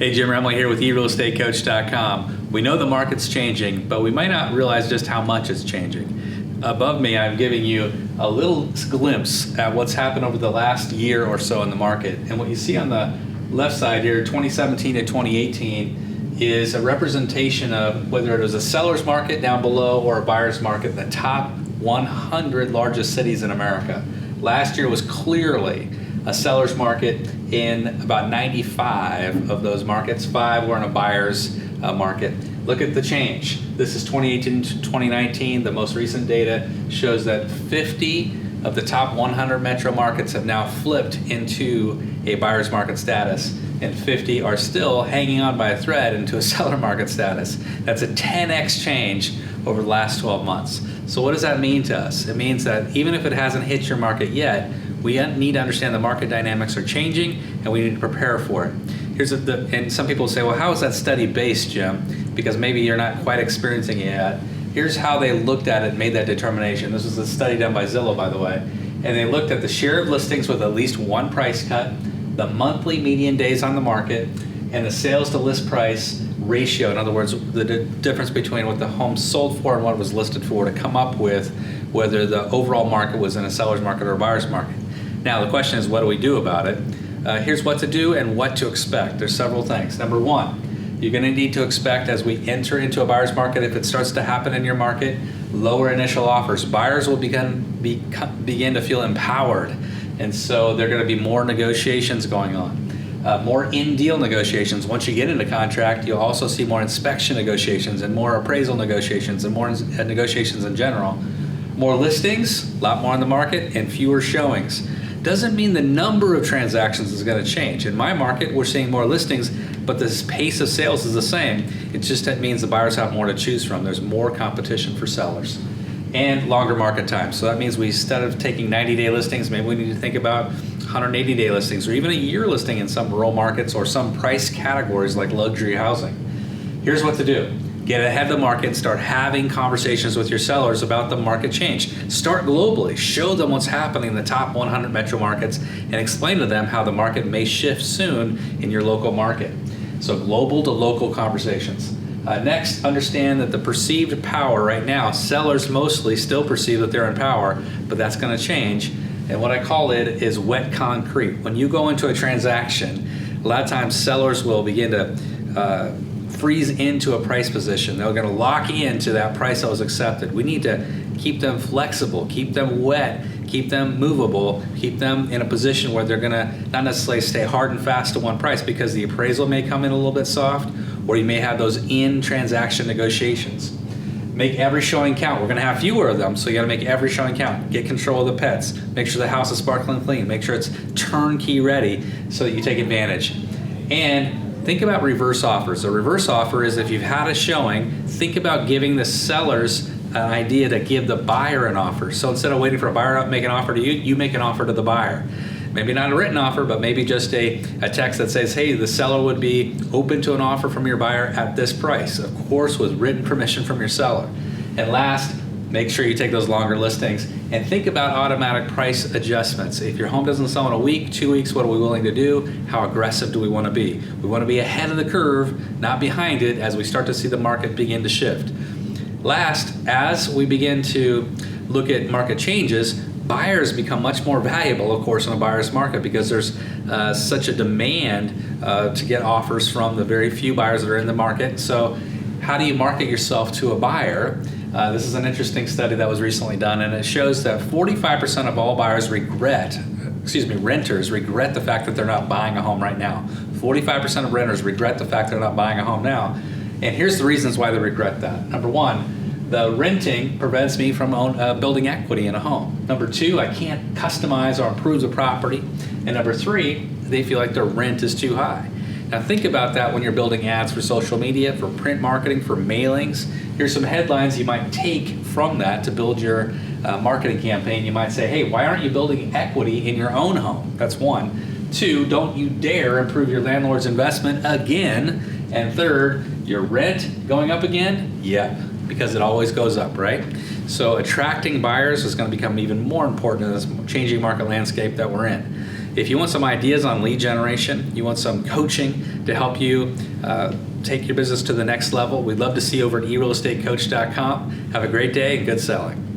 Hey, Jim Remley here with eRealEstateCoach.com. We know the market's changing, but we might not realize just how much it's changing. Above me, I'm giving you a little glimpse at what's happened over the last year or so in the market. And what you see on the left side here, 2017 to 2018, is a representation of whether it was a seller's market down below or a buyer's market in the top 100 largest cities in America. Last year was clearly a seller's market in about 95 of those markets. 5 were in a buyer's market. Look at the change. This is 2018 to 2019. The most recent data shows that 50 of the top 100 metro markets have now flipped into a buyer's market status, and 50 are still hanging on by a thread into a seller market status. That's a 10x change over the last 12 months. So what does that mean to us? It means that even if it hasn't hit your market yet, we need to understand the market dynamics are changing and we need to prepare for it. And some people say, well, how is that study based, Jim? Because maybe you're not quite experiencing it yet. Here's how they looked at it and made that determination. This was a study done by Zillow, by the way. And they looked at the share of listings with at least one price cut, the monthly median days on the market, and the sales to list price ratio. In other words, the difference between what the home sold for and what it was listed for, to come up with whether the overall market was in a seller's market or a buyer's market. Now the question is, what do we do about it? Here's what to do and what to expect. There's several things. Number one, you're going to need to expect, as we enter into a buyer's market, if it starts to happen in your market, lower initial offers. Buyers will begin to feel empowered, and so there are going to be more negotiations going on. More in-deal negotiations. Once you get into contract, you'll also see more inspection negotiations and more appraisal negotiations and more negotiations in general. More listings, a lot more on the market, and fewer showings. Doesn't mean the number of transactions is going to change. In my market, we're seeing more listings, but the pace of sales is the same. It just means the buyers have more to choose from. There's more competition for sellers. And longer market time. So that means instead of taking 90-day listings, maybe we need to think about 180-day listings, or even a year listing in some rural markets or some price categories like luxury housing. Here's what to do. Get ahead of the market and start having conversations with your sellers about the market change. Start globally. Show them what's happening in the top 100 metro markets and explain to them how the market may shift soon in your local market. So global to local conversations. Next, understand that the perceived power right now, sellers mostly still perceive that they're in power, but that's going to change. And what I call it is wet concrete. When you go into a transaction, a lot of times sellers will begin to freeze into a price position. They're going to lock into that price that was accepted. We need to keep them flexible, keep them wet, keep them movable, keep them in a position where they're going to not necessarily stay hard and fast to one price, because the appraisal may come in a little bit soft, or you may have those in-transaction negotiations. Make every showing count. We're going to have fewer of them, so you got to make every showing count. Get control of the pets. Make sure the house is sparkling clean. Make sure it's turnkey ready so that you take advantage. And think about reverse offers. A reverse offer is if you've had a showing, think about giving the sellers an idea to give the buyer an offer. So instead of waiting for a buyer to make an offer to you, you make an offer to the buyer. Maybe not a written offer, but maybe just a text that says, hey, the seller would be open to an offer from your buyer at this price, of course with written permission from your seller. And last, make sure you take those longer listings and think about automatic price adjustments. If your home doesn't sell in a week, 2 weeks, what are we willing to do? How aggressive do we want to be? We want to be ahead of the curve, not behind it, as we start to see the market begin to shift. Last, as we begin to look at market changes, buyers become much more valuable, of course, in a buyer's market, because there's such a demand to get offers from the very few buyers that are in the market. So how do you market yourself to a buyer? This is an interesting study that was recently done, and it shows that 45% of all renters regret the fact that they're not buying a home right now. 45% of renters regret the fact they're not buying a home now. And here's the reasons why they regret that. Number one, the renting prevents me from building equity in a home. Number two, I can't customize or improve the property. And number three, they feel like their rent is too high. Now think about that when you're building ads for social media, for print marketing, for mailings. Here's some headlines you might take from that to build your marketing campaign. You might say, hey, why aren't you building equity in your own home? That's one. Two, don't you dare improve your landlord's investment again. And third, your rent going up again? Yep, because it always goes up, right? So attracting buyers is going to become even more important in this changing market landscape that we're in. If you want some ideas on lead generation, you want some coaching to help you take your business to the next level, we'd love to see you over at eRealEstateCoach.com. Have a great day and good selling.